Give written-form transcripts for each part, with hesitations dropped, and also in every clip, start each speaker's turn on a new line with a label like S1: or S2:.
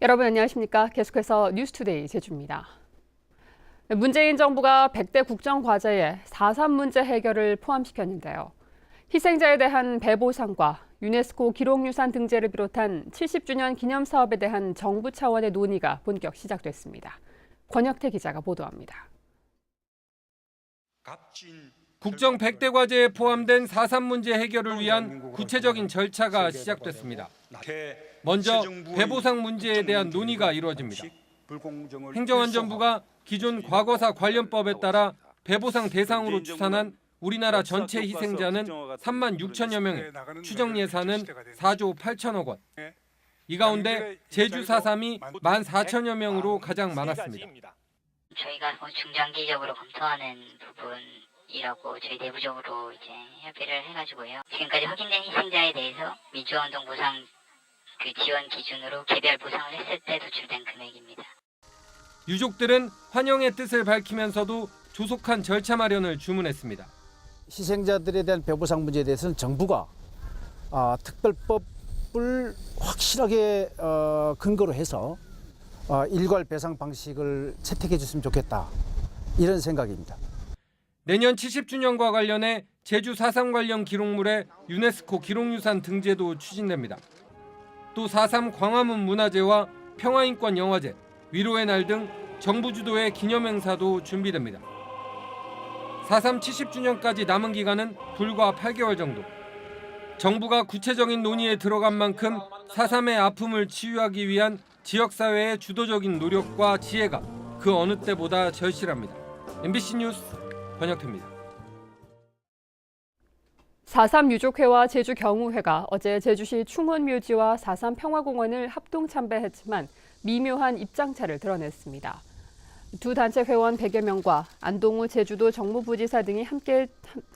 S1: 여러분 안녕하십니까? 계속해서 뉴스투데이 제주입니다. 문재인 정부가 100대 국정과제에 4.3 문제 해결을 포함시켰는데요. 희생자에 대한 배보상과 유네스코 기록유산 등재를 비롯한 70주년 기념사업에 대한 정부 차원의 논의가 본격 시작됐습니다. 권혁태 기자가 보도합니다.
S2: 국정 100대 과제에 포함된 4.3 문제 해결을 위한 구체적인 절차가 시작됐습니다. 먼저 배보상 문제에 대한 논의가 이루어집니다. 행정안전부가 기존 과거사 관련법에 따라 배보상 대상으로 추산한 우리나라 전체 희생자는 3만 6천여 명에 추정 예산은 4조 8천억 원. 이 가운데 제주 4.3이 1만 4천여 명으로 가장 많았습니다.
S3: 저희가 중장기적으로 검토하는 부분이라고 저희 내부적으로 이제 협의를 해가지고요. 지금까지 확인된 희생자에 대해서 민주화운동 보상 지원 기준으로 개별 보상을 했을 때 도출된 금액입니다.
S2: 유족들은 환영의 뜻을 밝히면서도 조속한 절차 마련을 주문했습니다.
S4: 희생자들에 대한 배보상 문제에 대해서는 정부가 특별법을 확실하게 근거로 해서 일괄 배상 방식을 채택해 줬으면 좋겠다, 이런 생각입니다.
S2: 내년 70주년과 관련해 제주 4.3 관련 기록물의 유네스코 기록유산 등재도 추진됩니다. 또 4.3 광화문 문화제와 평화인권 영화제, 위로의 날 등 정부 주도의 기념행사도 준비됩니다. 4.3 70주년까지 남은 기간은 불과 8개월 정도. 정부가 구체적인 논의에 들어간 만큼 4.3의 아픔을 치유하기 위한 지역사회의 주도적인 노력과 지혜가 그 어느 때보다 절실합니다. MBC 뉴스 권혁태입니다.
S1: 4.3 유족회와 제주경우회가 어제 제주시 충원묘지와 4.3 평화공원을 합동 참배했지만 미묘한 입장차를 드러냈습니다. 두 단체 회원 100여 명과 안동우 제주도 정무부지사 등이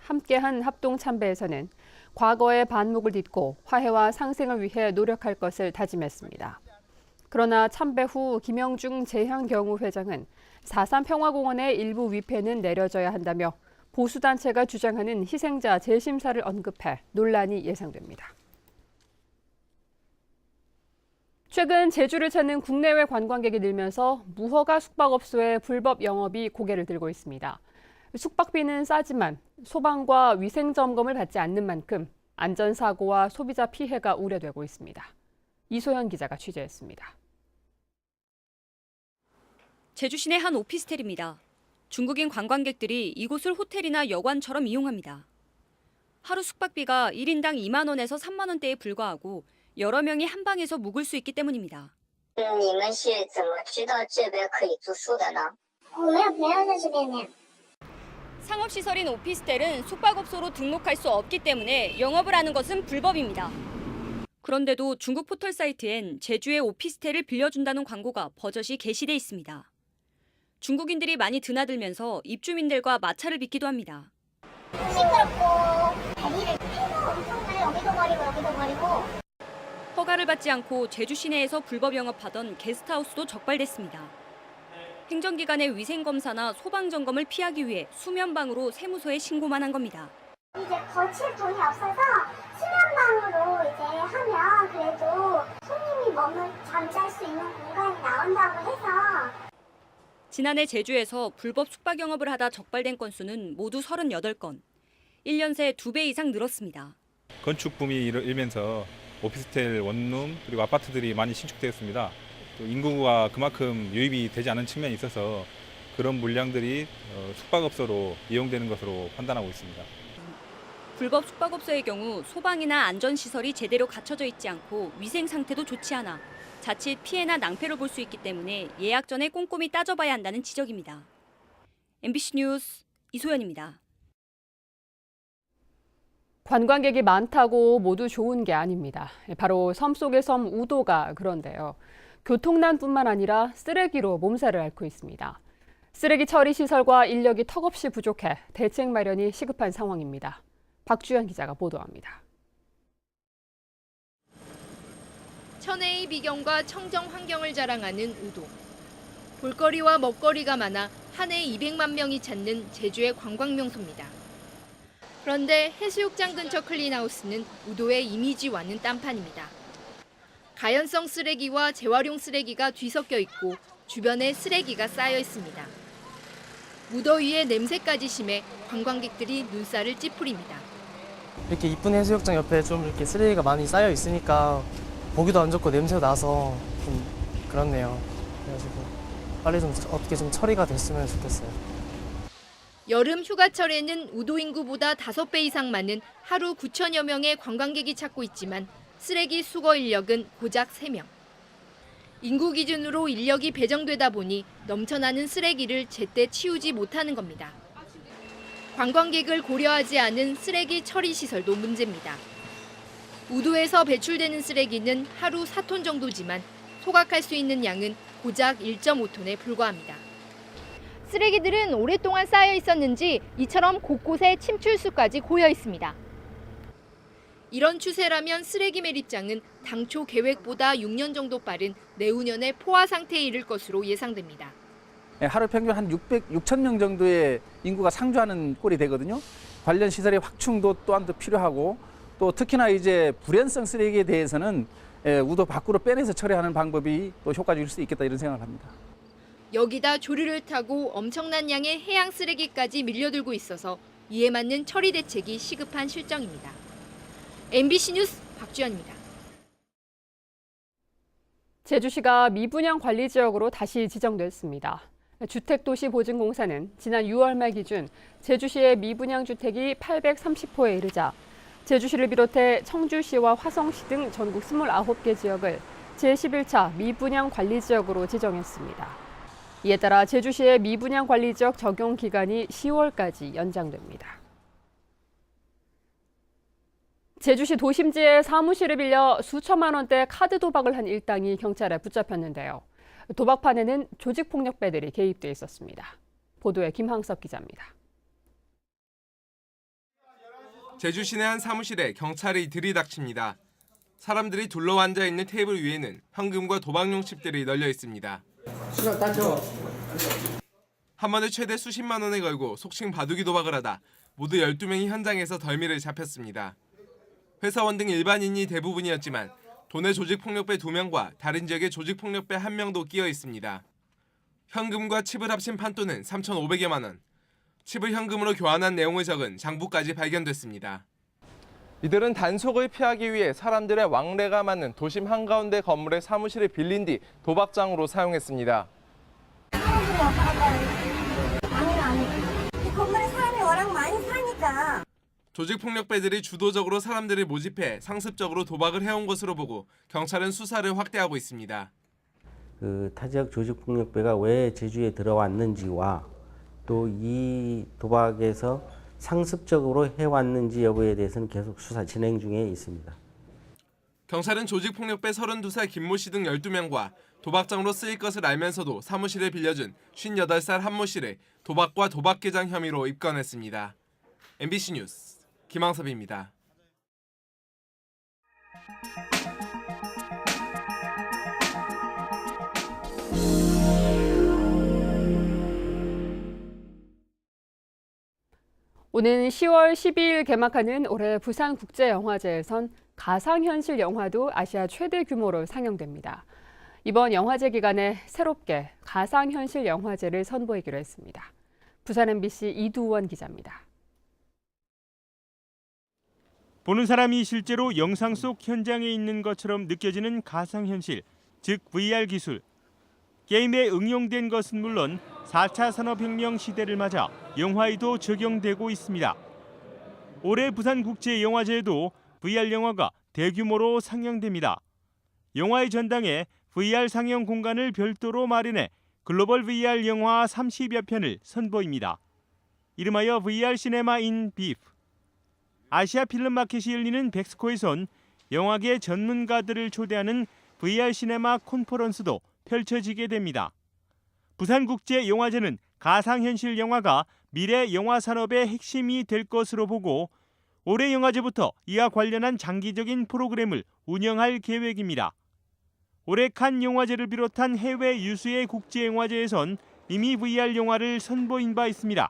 S1: 함께한 합동 참배에서는 과거의 반목을 딛고 화해와 상생을 위해 노력할 것을 다짐했습니다. 그러나 참배 후 김영중 재향경우회장은 4.3 평화공원의 일부 위패는 내려져야 한다며 보수단체가 주장하는 희생자 재심사를 언급해 논란이 예상됩니다. 최근 제주를 찾는 국내외 관광객이 늘면서 무허가 숙박업소의 불법 영업이 고개를 들고 있습니다. 숙박비는 싸지만 소방과 위생점검을 받지 않는 만큼 안전사고와 소비자 피해가 우려되고 있습니다. 이소연 기자가 취재했습니다.
S5: 제주 시내 한 오피스텔입니다. 중국인 관광객들이 이곳을 호텔이나 여관처럼 이용합니다. 하루 숙박비가 1인당 2만 원에서 3만 원대에 불과하고 여러 명이 한 방에서 묵을 수 있기 때문입니다. 상업시설인 오피스텔은 숙박업소로 등록할 수 없기 때문에 영업을 하는 것은 불법입니다. 그런데도 중국 포털 사이트엔 제주의 오피스텔을 빌려준다는 광고가 버젓이 게시돼 있습니다. 중국인들이 많이 드나들면서 입주민들과 마찰을 빚기도 합니다.
S6: 시끄럽고 다리를 피가 엄청나게 여기도 버리고.
S5: 허가를 받지 않고 제주 시내에서 불법 영업하던 게스트하우스도 적발됐습니다. 행정기관의 위생검사나 소방점검을 피하기 위해 수면방으로 세무서에 신고만 한 겁니다.
S6: 이제 거칠 돈이 없어서 수면방으로 이제 하면 그래도 손님이 머물 잠잘 수 있는 공간이 나온다고 해서.
S5: 지난해 제주에서 불법 숙박 영업을 하다 적발된 건수는 모두 38건. 1년 새 2배 이상 늘었습니다.
S7: 건축 붐이 일면서 오피스텔 원룸 그리고 아파트들이 많이 신축되었습니다. 또 인구가 그만큼 유입이 되지 않은 측면이 있어서 그런 물량들이 숙박업소로 이용되는 것으로 판단하고 있습니다.
S5: 불법 숙박업소의 경우 소방이나 안전시설이 제대로 갖춰져 있지 않고 위생 상태도 좋지 않아 자칫 피해나 낭패를 볼 수 있기 때문에 예약 전에 꼼꼼히 따져봐야 한다는 지적입니다. MBC 뉴스 이소연입니다.
S1: 관광객이 많다고 모두 좋은 게 아닙니다. 바로 섬 속의 섬 우도가 그런데요. 교통난뿐만 아니라 쓰레기로 몸살을 앓고 있습니다. 쓰레기 처리 시설과 인력이 턱없이 부족해 대책 마련이 시급한 상황입니다. 박주연 기자가 보도합니다.
S8: 천혜의 비경과 청정 환경을 자랑하는 우도. 볼거리와 먹거리가 많아 한 해 200만 명이 찾는 제주의 관광 명소입니다. 그런데 해수욕장 근처 클린하우스는 우도의 이미지와는 딴판입니다. 가연성 쓰레기와 재활용 쓰레기가 뒤섞여 있고 주변에 쓰레기가 쌓여 있습니다. 무더위에 냄새까지 심해 관광객들이 눈살을 찌푸립니다.
S9: 이렇게 이쁜 해수욕장 옆에 좀 이렇게 쓰레기가 많이 쌓여 있으니까 보기도 안 좋고 냄새가 나서 좀 그렇네요. 그래가지고 빨리 좀 어떻게 좀 처리가 됐으면 좋겠어요.
S8: 여름 휴가철에는 우도 인구보다 5배 이상 많은 하루 9천여 명의 관광객이 찾고 있지만 쓰레기 수거 인력은 고작 3명. 인구 기준으로 인력이 배정되다 보니 넘쳐나는 쓰레기를 제때 치우지 못하는 겁니다. 관광객을 고려하지 않은 쓰레기 처리 시설도 문제입니다. 우도에서 배출되는 쓰레기는 하루 4톤 정도지만 소각할 수 있는 양은 고작 1.5톤에 불과합니다. 쓰레기들은 오랫동안 쌓여 있었는지 이처럼 곳곳에 침출수까지 고여 있습니다. 이런 추세라면 쓰레기 매립장은 당초 계획보다 6년 정도 빠른 내후년에 포화 상태에 이를 것으로 예상됩니다.
S4: 하루 평균 한 6천 명 정도의 인구가 상주하는 꼴이 되거든요. 관련 시설의 확충도 또한 더 필요하고 또 특히나 이제 불연성 쓰레기에 대해서는 우도 밖으로 빼내서 처리하는 방법이 또 효과적일 수 있겠다 이런 생각을 합니다.
S8: 여기다 조류를 타고 엄청난 양의 해양 쓰레기까지 밀려들고 있어서 이에 맞는 처리 대책이 시급한 실정입니다. MBC 뉴스 박주연입니다.
S1: 제주시가 미분양 관리 지역으로 다시 지정됐습니다. 주택도시보증공사는 지난 6월 말 기준 제주시의 미분양 주택이 830호에 이르자 제주시를 비롯해 청주시와 화성시 등 전국 29개 지역을 제11차 미분양 관리 지역으로 지정했습니다. 이에 따라 제주시의 미분양 관리 지역 적용 기간이 10월까지 연장됩니다. 제주시 도심지에 사무실을 빌려 수천만 원대 카드 도박을 한 일당이 경찰에 붙잡혔는데요. 도박판에는 조직폭력배들이 개입돼 있었습니다. 보도에 김항섭 기자입니다.
S10: 제주 시내 한 사무실에 경찰이 들이닥칩니다. 사람들이 둘러 앉아 있는 테이블 위에는 현금과 도박용 칩들이 널려 있습니다. 한 번에 최대 수십만 원에 걸고 속칭 바둑이 도박을 하다 모두 12명이 현장에서 덜미를 잡혔습니다. 회사원 등 일반인이 대부분이었지만 도내 조직폭력배 2명과 다른 지역의 조직폭력배 1명도 끼어 있습니다. 현금과 칩을 합친 판돈은 3,500여만 원. 칩을 현금으로 교환한 내용을 적은 장부까지 발견됐습니다. 이들은 단속을 피하기 위해 사람들의 왕래가 많은 도심 한가운데 건물의 사무실을 빌린 뒤 도박장으로 사용했습니다.
S6: 이 건물에 사람이 워낙 많이 사니까.
S10: 조직폭력배들이 주도적으로 사람들을 모집해 상습적으로 도박을 해온 것으로 보고 경찰은 수사를 확대하고 있습니다.
S11: 타지역 조직폭력배가 왜 제주에 들어왔는지와 또 이 도박에서 상습적으로 해왔는지 여부에 대해서는 계속 수사 진행 중에 있습니다.
S10: 경찰은 조직폭력배 32살 김모 씨 등 12명과 도박장으로 쓰일 것을 알면서도 사무실을 빌려준 58살 한모 씨를 도박과 도박계장 혐의로 입건했습니다. MBC 뉴스 김항섭입니다.
S1: 오는 10월 12일 개막하는 올해 부산국제영화제에선 가상현실 영화도 아시아 최대 규모로 상영됩니다. 이번 영화제 기간에 새롭게 가상현실 영화제를 선보이기로 했습니다. 부산 MBC 이두원 기자입니다.
S12: 보는 사람이 실제로 영상 속 현장에 있는 것처럼 느껴지는 가상현실, 즉 VR 기술. 게임에 응용된 것은 물론 4차 산업혁명 시대를 맞아 영화에도 적용되고 있습니다. 올해 부산국제영화제에도 VR 영화가 대규모로 상영됩니다. 영화의 전당에 VR 상영 공간을 별도로 마련해 글로벌 VR 영화 30여 편을 선보입니다. 이름하여 VR 시네마 인 비프. 아시아 필름 마켓이 열리는 백스코에선 영화계 전문가들을 초대하는 VR 시네마 콘퍼런스도 펼쳐지게 됩니다. 부산국제영화제는 가상현실 영화가 미래 영화 산업의 핵심이 될 것으로 보고 올해 영화제부터 이와 관련한 장기적인 프로그램을 운영할 계획입니다. 올해 칸 영화제를 비롯한 해외 유수의 국제영화제에선 이미 VR 영화를 선보인 바 있습니다.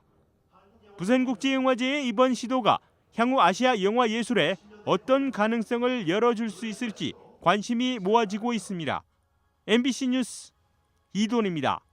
S12: 부산국제영화제의 이번 시도가 향후 아시아 영화 예술에 어떤 가능성을 열어줄 수 있을지 관심이 모아지고 있습니다. MBC 뉴스 이돈입니다.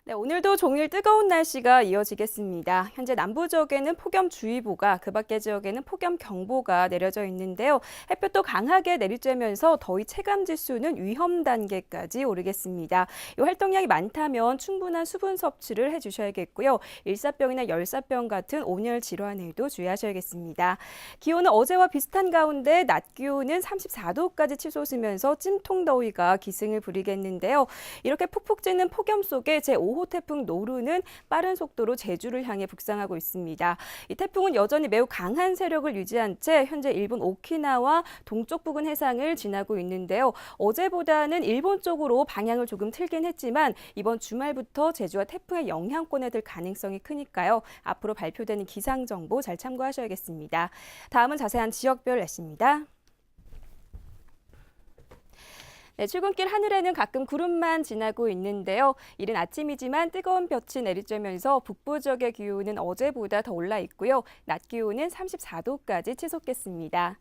S5: 네, 오늘도 종일 뜨거운 날씨가 이어지겠습니다. 현재 남부 지역에는 폭염주의보가, 그 밖의 지역에는 폭염경보가 내려져 있는데요. 햇볕도 강하게 내리쬐면서 더위 체감지수는 위험 단계까지 오르겠습니다. 이 활동량이 많다면 충분한 수분 섭취를 해주셔야겠고요. 일사병이나 열사병 같은 온열 질환에도 주의하셔야겠습니다. 기온은 어제와 비슷한 가운데 낮 기온은 34도까지 치솟으면서 찜통더위가 기승을 부리겠는데요. 이렇게 푹푹 찌는 폭염 속에 제5호 태풍 노루는 빠른 속도로 제주를 향해 북상하고 있습니다. 이 태풍은 여전히 매우 강한 세력을 유지한 채 현재 일본 오키나와 동쪽 부근 해상을 지나고 있는데요. 어제보다는 일본 쪽으로 방향을 조금 틀긴 했지만 이번 주말부터 제주와 태풍의 영향권에 들 가능성이 크니까요. 앞으로 발표되는 기상정보 잘 참고하셔야겠습니다. 다음은 자세한 지역별 날씨입니다. 네, 출근길 하늘에는 가끔 구름만 지나고 있는데요. 이른 아침이지만 뜨거운 볕이 내리쬐면서 북부 지역의 기온은 어제보다 더 올라 있고요. 낮 기온은 34도까지 치솟겠습니다.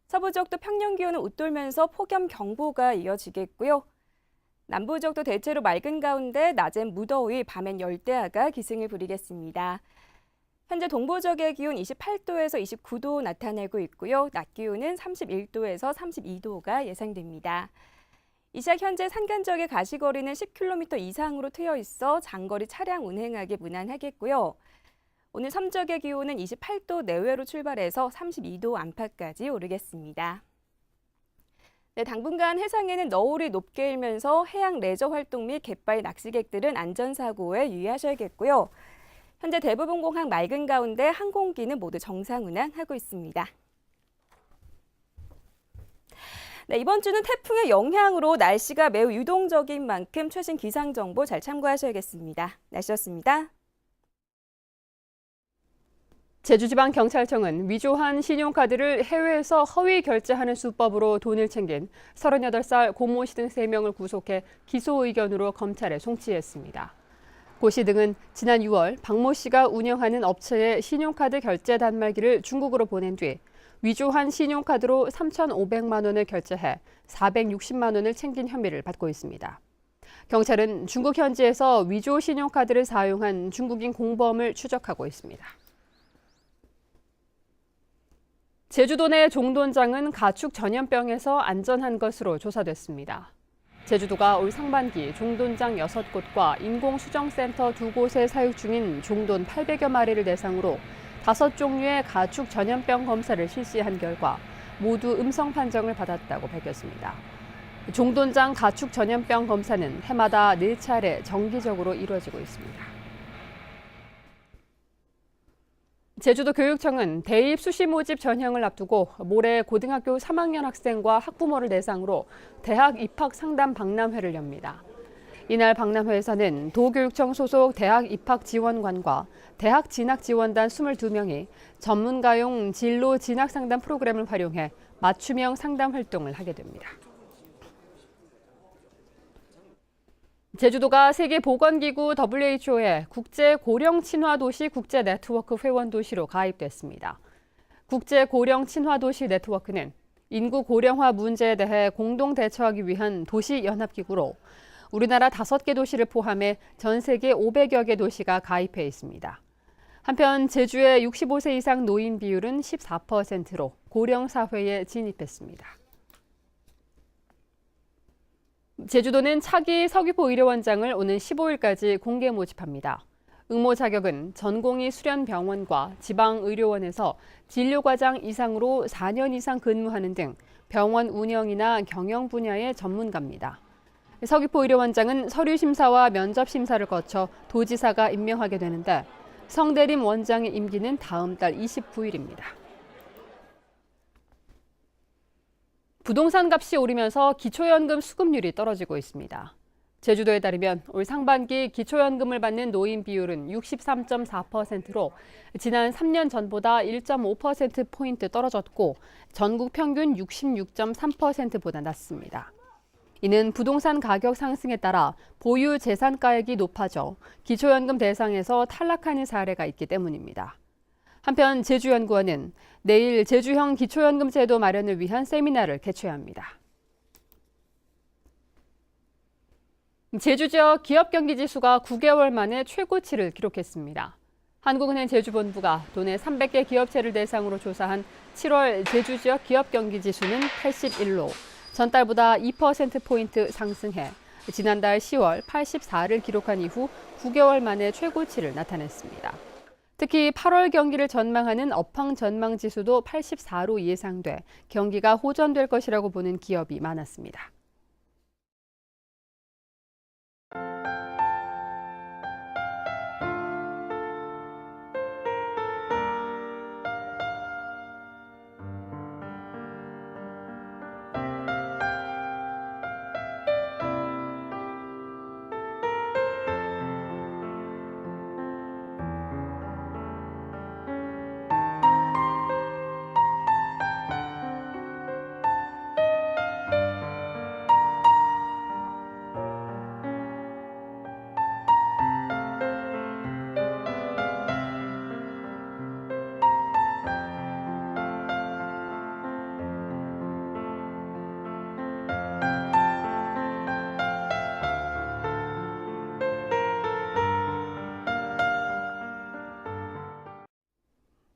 S5: 서부 지역도 평년 기온을 웃돌면서 폭염경보가 이어지겠고요. 남부 지역도 대체로 맑은 가운데 낮엔 무더위, 밤엔 열대야가 기승을 부리겠습니다. 현재 동부 지역의 기온 28도에서 29도 나타내고 있고요. 낮 기온은 31도에서 32도가 예상됩니다. 이 시각 현재 산간 지역의 가시거리는 10km 이상으로 트여 있어 장거리 차량 운행하기 무난하겠고요. 오늘 섬 지역의 기온은 28도 내외로 출발해서 32도 안팎까지 오르겠습니다. 네, 당분간 해상에는 너울이 높게 일면서 해양 레저 활동 및 갯바위 낚시객들은 안전사고에 유의하셔야겠고요. 현재 대부분 공항 맑은 가운데 항공기는 모두 정상 운항하고 있습니다. 네, 이번 주는 태풍의 영향으로 날씨가 매우 유동적인 만큼 최신 기상정보 잘 참고하셔야겠습니다. 날씨였습니다.
S1: 제주지방경찰청은 위조한 신용카드를 해외에서 허위 결제하는 수법으로 돈을 챙긴 38살 고모 씨 등 3명을 구속해 기소 의견으로 검찰에 송치했습니다. 고 씨 등은 지난 6월 박모 씨가 운영하는 업체의 신용카드 결제 단말기를 중국으로 보낸 뒤 위조한 신용카드로 3,500만 원을 결제해 460만 원을 챙긴 혐의를 받고 있습니다. 경찰은 중국 현지에서 위조 신용카드를 사용한 중국인 공범을 추적하고 있습니다. 제주도 내 종돈장은 가축 전염병에서 안전한 것으로 조사됐습니다. 제주도가 올 상반기 종돈장 6곳과 인공수정센터 2곳에 사육 중인 종돈 800여 마리를 대상으로 5종류의 가축 전염병 검사를 실시한 결과 모두 음성 판정을 받았다고 밝혔습니다. 종돈장 가축 전염병 검사는 해마다 4차례 정기적으로 이루어지고 있습니다. 제주도 교육청은 대입 수시 모집 전형을 앞두고 모레 고등학교 3학년 학생과 학부모를 대상으로 대학 입학 상담 박람회를 엽니다. 이날 박람회에서는 도교육청 소속 대학 입학 지원관과 대학 진학 지원단 22명이 전문가용 진로 진학 상담 프로그램을 활용해 맞춤형 상담 활동을 하게 됩니다. 제주도가 세계보건기구 WHO의 국제 고령 친화 도시 국제 네트워크 회원 도시로 가입됐습니다. 국제 고령 친화 도시 네트워크는 인구 고령화 문제에 대해 공동 대처하기 위한 도시 연합기구로 우리나라 5개 도시를 포함해 전 세계 500여 개 도시가 가입해 있습니다. 한편 제주의 65세 이상 노인 비율은 14%로 고령 사회에 진입했습니다. 제주도는 차기 서귀포 의료원장을 오는 15일까지 공개 모집합니다. 응모 자격은 전공의 수련병원과 지방의료원에서 진료과장 이상으로 4년 이상 근무하는 등 병원 운영이나 경영 분야의 전문가입니다. 서귀포 의료원장은 서류 심사와 면접 심사를 거쳐 도지사가 임명하게 되는데 성대림 원장의 임기는 다음 달 29일입니다. 부동산 값이 오르면서 기초연금 수급률이 떨어지고 있습니다. 제주도에 따르면 올 상반기 기초연금을 받는 노인 비율은 63.4%로 지난 3년 전보다 1.5%포인트 떨어졌고 전국 평균 66.3%보다 낮습니다. 이는 부동산 가격 상승에 따라 보유 재산가액이 높아져 기초연금 대상에서 탈락하는 사례가 있기 때문입니다. 한편 제주연구원은 내일 제주형 기초연금 제도 마련을 위한 세미나를 개최합니다. 제주 지역 기업 경기 지수가 9개월 만에 최고치를 기록했습니다. 한국은행 제주본부가 도내 300개 기업체를 대상으로 조사한 7월 제주 지역 기업 경기 지수는 81로 전달보다 2%포인트 상승해 지난달 10월 84를 기록한 이후 9개월 만에 최고치를 나타냈습니다. 특히 8월 경기를 전망하는 업황 전망 지수도 84로 예상돼 경기가 호전될 것이라고 보는 기업이 많았습니다.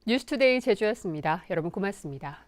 S1: 뉴스투데이 제주였습니다. 여러분 고맙습니다.